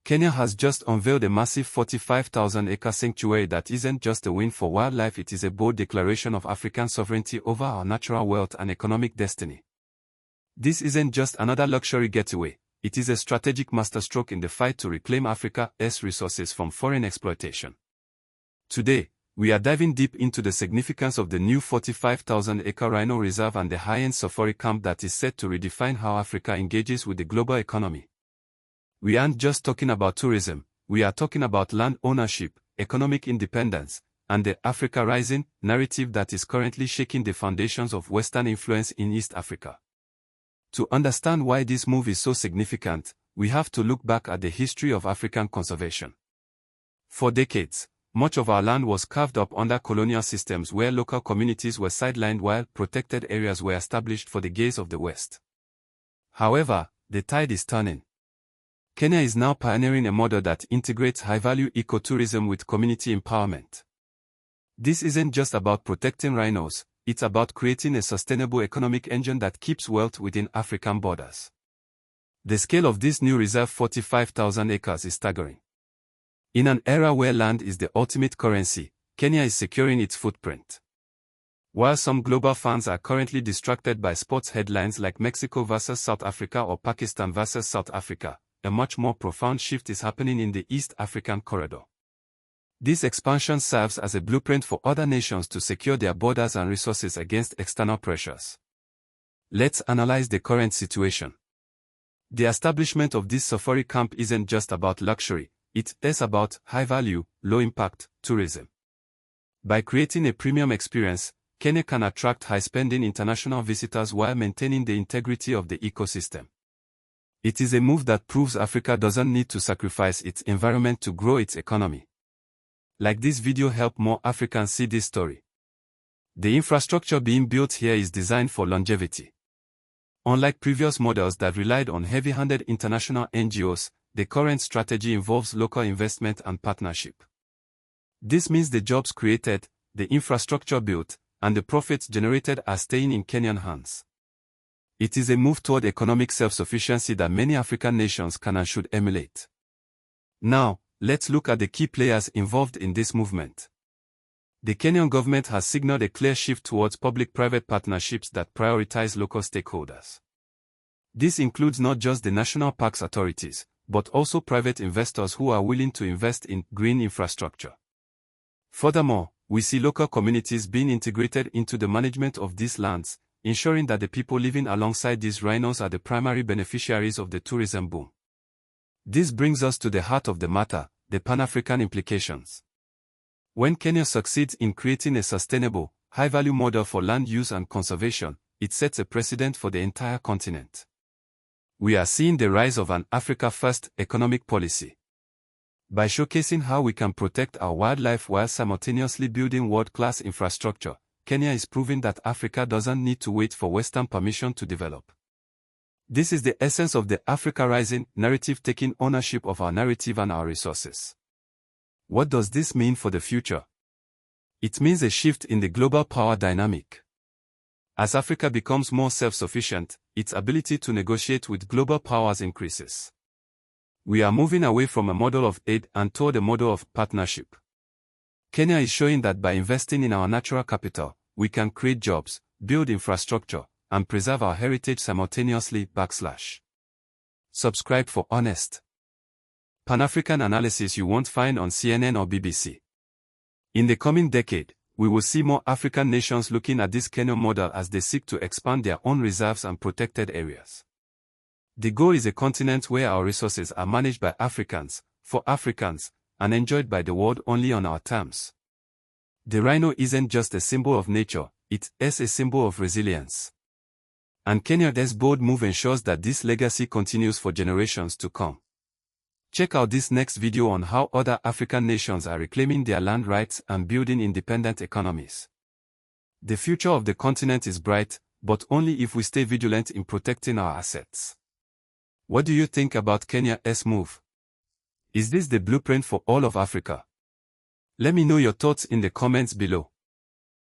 Kenya has just unveiled a massive 45,000-acre sanctuary that isn't just a win for wildlife, it is a bold declaration of African sovereignty over our natural wealth and economic destiny. This isn't just another luxury getaway, it is a strategic masterstroke in the fight to reclaim Africa's resources from foreign exploitation. Today, we are diving deep into the significance of the new 45,000-acre Rhino Reserve and the high-end safari camp that is set to redefine how Africa engages with the global economy. We aren't just talking about tourism, we are talking about land ownership, economic independence, and the Africa Rising narrative that is currently shaking the foundations of Western influence in East Africa. To understand why this move is so significant, we have to look back at the history of African conservation. For decades, much of our land was carved up under colonial systems where local communities were sidelined while protected areas were established for the gaze of the West. However, the tide is turning. Kenya is now pioneering a model that integrates high-value ecotourism with community empowerment. This isn't just about protecting rhinos, it's about creating a sustainable economic engine that keeps wealth within African borders. The scale of this new reserve, 45,000 acres, is staggering. In an era where land is the ultimate currency, Kenya is securing its footprint. While some global fans are currently distracted by sports headlines like Mexico versus South Africa or Pakistan versus South Africa, a much more profound shift is happening in the East African corridor. This expansion serves as a blueprint for other nations to secure their borders and resources against external pressures. Let's analyze the current situation. The establishment of this safari camp isn't just about luxury, it is about high-value, low-impact tourism. By creating a premium experience, Kenya can attract high-spending international visitors while maintaining the integrity of the ecosystem. It is a move that proves Africa doesn't need to sacrifice its environment to grow its economy. Like this video help more Africans see this story. The infrastructure being built here is designed for longevity. Unlike previous models that relied on heavy-handed international NGOs, the current strategy involves local investment and partnership. This means the jobs created, the infrastructure built, and the profits generated are staying in Kenyan hands. It is a move toward economic self-sufficiency that many African nations can and should emulate. Now, let's look at the key players involved in this movement. The Kenyan government has signaled a clear shift towards public-private partnerships that prioritize local stakeholders. This includes not just the national parks authorities, but also private investors who are willing to invest in green infrastructure. Furthermore, we see local communities being integrated into the management of these lands, ensuring that the people living alongside these rhinos are the primary beneficiaries of the tourism boom. This brings us to the heart of the matter, the Pan-African implications. When Kenya succeeds in creating a sustainable, high-value model for land use and conservation, it sets a precedent for the entire continent. We are seeing the rise of an Africa-first economic policy. By showcasing how we can protect our wildlife while simultaneously building world-class infrastructure, Kenya is proving that Africa doesn't need to wait for Western permission to develop. This is the essence of the Africa Rising narrative, taking ownership of our narrative and our resources. What does this mean for the future? It means a shift in the global power dynamic. As Africa becomes more self-sufficient, its ability to negotiate with global powers increases. We are moving away from a model of aid and toward a model of partnership. Kenya is showing that by investing in our natural capital, we can create jobs, build infrastructure, and preserve our heritage simultaneously. Subscribe for honest Pan-African analysis you won't find on CNN or BBC. In the coming decade, we will see more African nations looking at this Kenyan model as they seek to expand their own reserves and protected areas. The goal is a continent where our resources are managed by Africans, for Africans, and enjoyed by the world only on our terms. The rhino isn't just a symbol of nature, it is a symbol of resilience. And Kenya's bold move ensures that this legacy continues for generations to come. Check out this next video on how other African nations are reclaiming their land rights and building independent economies. The future of the continent is bright, but only if we stay vigilant in protecting our assets. What do you think about Kenya's move? Is this the blueprint for all of Africa? Let me know your thoughts in the comments below.